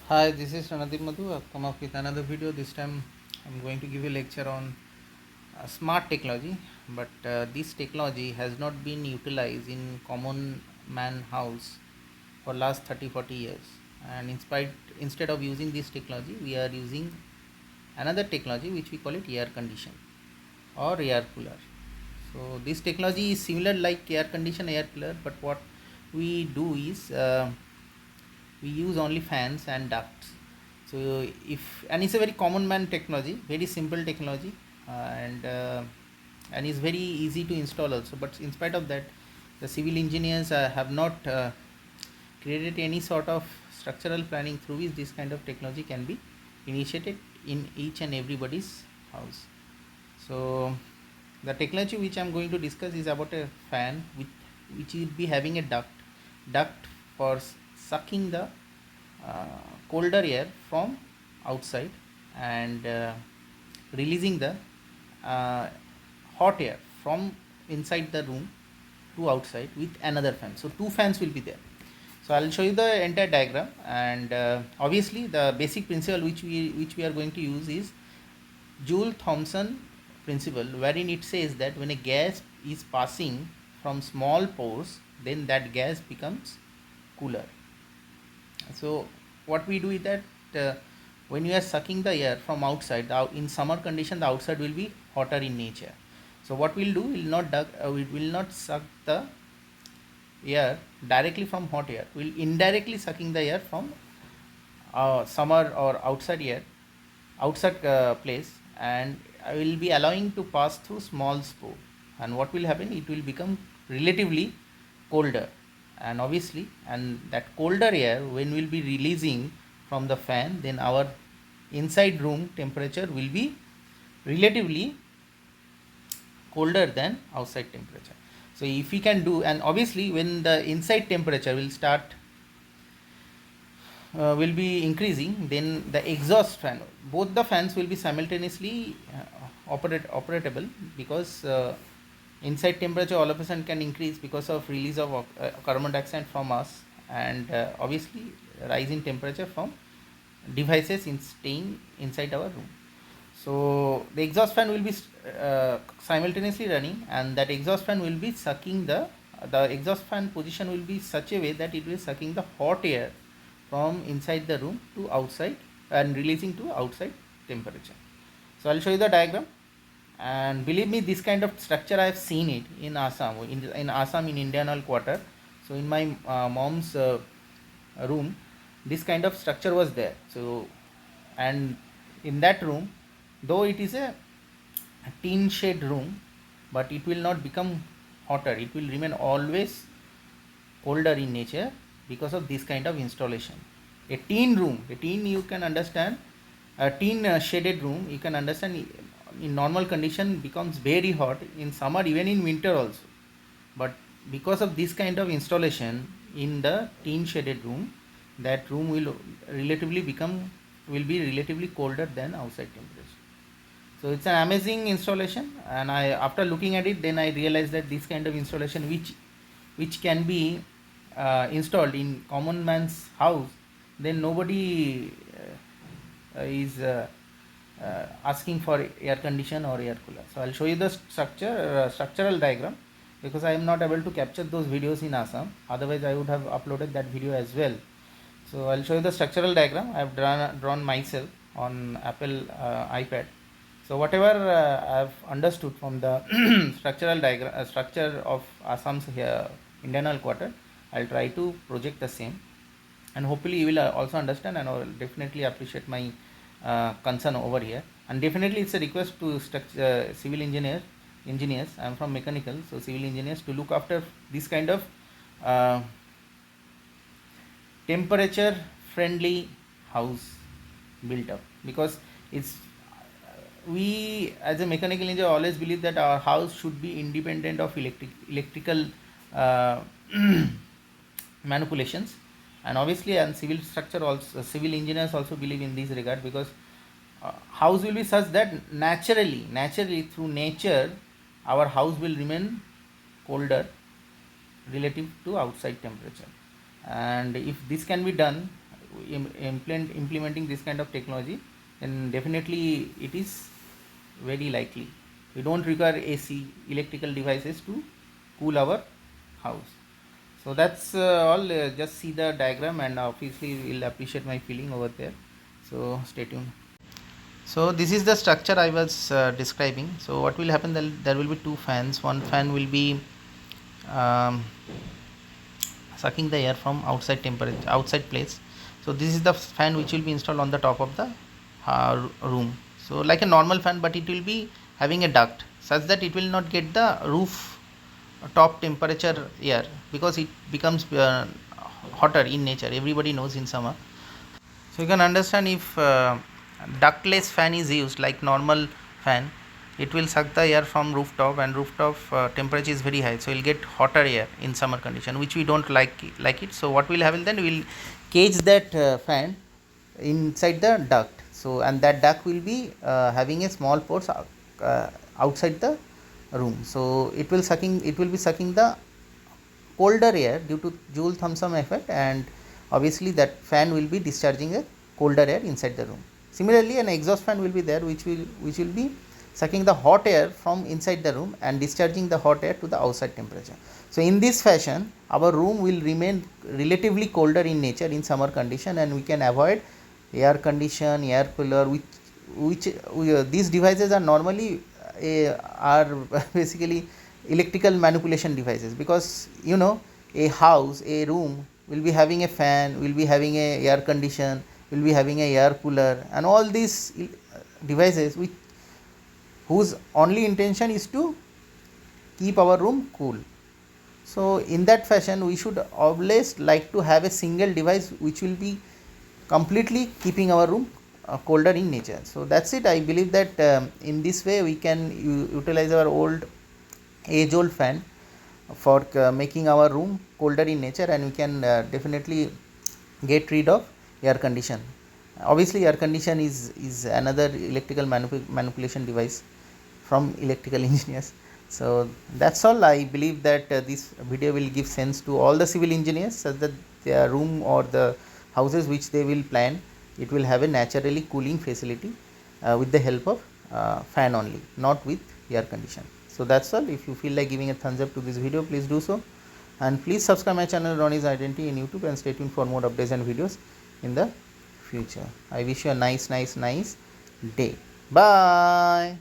Hi, this is Ranadip Madhu. I've come up with another video. This time I'm going to give a lecture on smart technology, but this technology has not been utilized in common man house for last 30-40 years. And instead of using this technology, we are using another technology which we call it air condition or air cooler. So this technology is similar like air condition, air cooler, but what we do is we use only fans and ducts. So if and it's a very common man technology, very simple technology, and is very easy to install also. But in spite of that, the civil engineers have not created any sort of structural planning through which this kind of technology can be initiated in each and everybody's house. So the technology which I'm going to discuss is about a fan which will be having a duct for sucking the colder air from outside and releasing the uh, hot air from inside the room to outside with another fan. So two fans will be there. So I'll show you the entire diagram, and obviously the basic principle which we are going to use is Joule Thomson principle, wherein it says that when a gas is passing from small pores, then that gas becomes cooler. So what we do is that when you are sucking the air from outside, in summer condition the outside will be hotter in nature. So what we'll do, we will not suck the air directly from hot air. We'll indirectly sucking the air from summer or outside place, and I will be allowing to pass through small spore. And what will happen? It will become relatively colder, and obviously, and that colder air when we'll be releasing from the fan, then our inside room temperature will be relatively colder than outside temperature. So if we can do, and obviously when the inside temperature will be increasing, then the exhaust fan, both the fans will be simultaneously operatable, because inside temperature all of a sudden can increase because of release of carbon dioxide from us, and obviously rise in temperature from devices in staying inside our room. So the exhaust fan will be simultaneously running, and that exhaust fan will be sucking the exhaust fan position will be such a way that it will sucking the hot air from inside the room to outside and releasing to outside temperature. So I'll show you the diagram, and believe me, this kind of structure I have seen it in Assam, in Assam, in Indian Oil quarter. So in my mom's room, this kind of structure was there. So, and in that room, though it is a tin shed room, but it will not become hotter, it will remain always colder in nature because of this kind of installation. A tin room, a tin, you can understand, a tin shaded room, you can understand, in normal condition becomes very hot in summer, even in winter also. But because of this kind of installation in the tin shaded room, that room will be relatively colder than outside temperature. So it's an amazing installation, and I, after looking at it, then I realized that this kind of installation which can be installed in common man's house, then nobody is asking for air condition or air cooler. So I'll show you the structural diagram, because I am not able to capture those videos in Assam, otherwise I would have uploaded that video as well. So I'll show you the structural diagram I have drawn myself on Apple iPad. So whatever I've understood from the structural diagram, structure of Assam's here Indian Oil quarter, I'll try to project the same, and hopefully you will also understand and will definitely appreciate my concern over here. And definitely it's a request to civil engineers. I'm from mechanical, so civil engineers to look after this kind of uh, temperature friendly house built up, because it's we as a mechanical engineer always believe that our house should be independent of electrical uh, manipulations. And obviously, and civil structure also, civil engineers also believe in this regard, because house will be such that naturally through nature our house will remain colder relative to outside temperature. And if this can be done, implementing this kind of technology, then definitely it is very likely we don't require AC electrical devices to cool our house. So that's all. Just see the diagram and obviously will appreciate my feeling over there. So stay tuned. So this is the structure I was describing. So what will happen, there will be two fans. One fan will be um, sucking the air from outside place. So this is the fan which will be installed on the top of the room. So like a normal fan, but it will be having a duct such that it will not get the roof top temperature air, because it becomes hotter in nature, everybody knows, in summer. So you can understand, if ductless fan is used like normal fan, it will suck the air from rooftop, and rooftop temperature is very high, so you'll get hotter air in summer condition, which we don't like it. So what will happen then, we will cage that fan inside the duct. So and that duct will be having a small pores outside the room. So it will be sucking the colder air due to Joule Thomson effect, and obviously that fan will be discharging a colder air inside the room. Similarly, an exhaust fan will be there, which will be sucking the hot air from inside the room and discharging the hot air to the outside temperature. So in this fashion, our room will remain relatively colder in nature in summer condition, and we can avoid air condition, air cooler, which these devices are normally are basically electrical manipulation devices, because a house, a room will be having a fan, will be having a air condition, will be having a air cooler, and all these devices whose only intention is to keep our room cool. So in that fashion, we should always like to have a single device which will be completely keeping our room colder in nature. So that's it. I believe that in this way we can utilize our age old fan for making our room colder in nature, and we can definitely get rid of air condition. Obviously air condition is another electrical manipulation device from electrical engineers. So that's all. I believe that this video will give sense to all the civil engineers, such that their room or the houses which they will plan, it will have a naturally cooling facility with the help of fan only, not with air condition. So that's all. If you feel like giving a thumbs up to this video, please do so, and please subscribe my channel Ronnie's Identity in YouTube, and stay tuned for more updates and videos in the future. I wish you a nice day. Bye.